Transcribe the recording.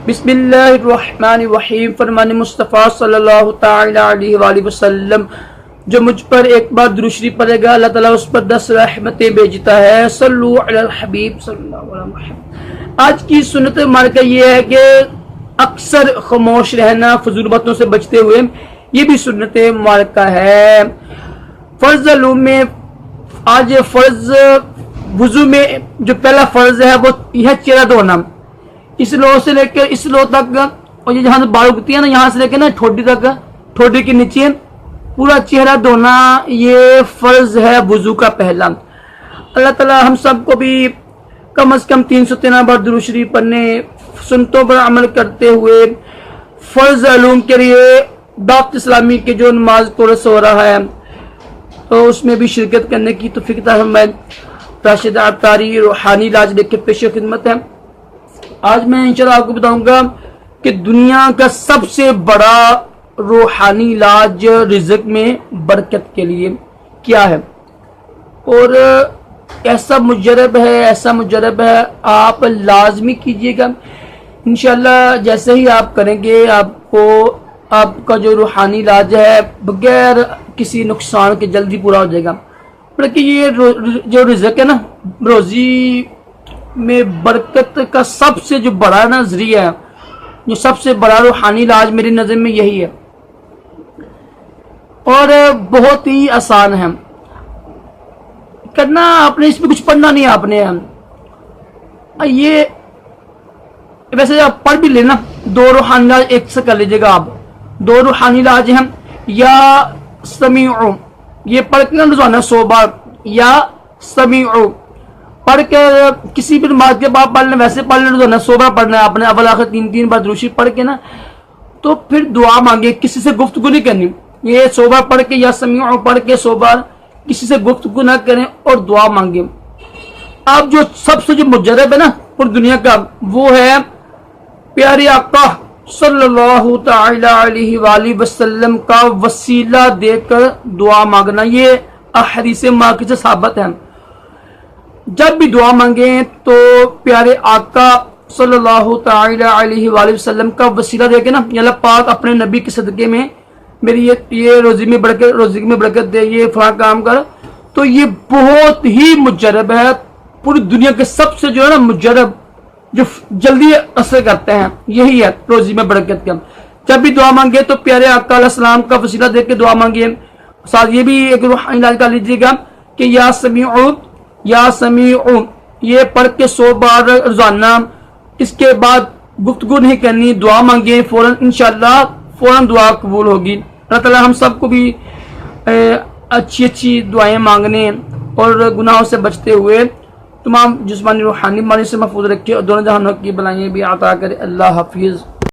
بسم اللہ الرحمن الرحیم. فرمان مصطفیٰ صلی اللہ تعالی علیہ وآلہ وسلم جو مجھ پر ایک بار درود شریف پڑھے گا اللہ تعالیٰ اس پر 10 رحمتیں بھیجتا ہے. صلو علی الحبیب صلی اللہ علیہ وسلم. آج کی سنت مبارکہ یہ ہے کہ اکثر خاموش رہنا، فضول باتوں سے بچتے ہوئے، یہ بھی سنت مبارکہ ہے. فرض علوم میں آج فرض وضو میں جو پہلا فرض ہے وہ یہ چہرہ دھونا. اس لو سے لے کے اس لو تک، اور یہ جہاں سے بال اگتی ہے نا، یہاں سے لے کے نا ٹھوڈی تک، ٹھوڈی کے نیچے پورا چہرہ دھونا، یہ فرض ہے وضو کا پہلا. اللہ تعالیٰ ہم سب کو بھی کم از کم 313 بار درود شریف پڑھنے، سنتوں پر عمل کرتے ہوئے فرض علوم کے لیے دعوت اسلامی کے جو نماز کورس ہو رہا ہے تو اس میں بھی شرکت کرنے کی توفیق عطا فرمائے. راشد عطاری روحانی علاج لے کے پیش خدمت ہے. آج میں انشاءاللہ آپ کو بتاؤں گا کہ دنیا کا سب سے بڑا روحانی علاج رزق میں برکت کے لیے کیا ہے، اور ایسا مجرب ہے آپ لازمی کیجئے گا انشاءاللہ. جیسے ہی آپ کریں گے آپ کا جو روحانی علاج ہے بغیر کسی نقصان کے جلدی پورا ہو جائے گا. بلکہ یہ جو رزق ہے نا، روزی میں برکت کا سب سے جو بڑا نا ذریعہ ہے، جو سب سے بڑا روحانی علاج میری نظر میں یہی ہے، اور بہت ہی آسان ہے کرنا. آپ نے اس میں کچھ پڑھنا نہیں. آپ نے یہ ویسے آپ پڑھ بھی لینا، 2 روحانی علاج ایک سے کر لیجیے گا. آپ 2 روحانی علاج ہیں، یا سمیعو، یہ پڑھ کے روزانہ 100 بار، یا سمیعو پڑھ کے کسی بھی نماز کے بعد پڑھ لیں، ویسے پڑھ لیں، روزانہ 100 بار پڑھنا ہے آپ نے. اول آخر 3 بار درود شریف پڑھ کے نا، تو پھر دعا مانگے، کسی سے گفتگو نہیں کرنی. یہ 100 بار پڑھ کے یا سمیعو پڑھ کے 100 بار کسی سے گفتگو نہ کریں اور دعا مانگیں. آپ جو سب سے جو مجرب ہے نا پوری دنیا کا، وہ ہے پیارے آقا صلی اللہ تعالی علیہ وآلہ وسلم کا وسیلہ دے کر دعا مانگنا. یہ احادیث مبارکہ سے ثابت ہے. جب بھی دعا مانگیں تو پیارے آقا صلی اللہ تعالی علیہ وآلہ وسلم کا وسیلہ دے کے نا، یا اللہ پاک اپنے نبی کے صدقے میں میری یہ روزی میں برکت دے، یہ فلاں کام کر. تو یہ بہت ہی مجرب ہے، پوری دنیا کے سب سے جو ہے نا مجرب، جو جلدی اثر کرتے ہیں، یہی ہے روزی میں برکت کا. جب بھی دعا مانگے تو پیارے آقا علیہ السلام کا وسیلہ دے کے دعا مانگے. ساتھ یہ بھی ایک روحانی علاج کر لیجیے گا کہ یا سمیعو یہ پڑھ کے 100 بار روزانہ. اس کے بعد گفتگو نہیں کرنی، دعا مانگیں فوراً، انشاءاللہ فوراً دعا قبول ہوگی. اللہ تعالیٰ ہم سب کو بھی اچھی دعائیں مانگنے اور گناہوں سے بچتے ہوئے تمام جسمانی روحانی بیماری سے محفوظ رکھے، اور دونوں جہانوں کی بلائیں بھی عطا کرے. اللہ حافظ.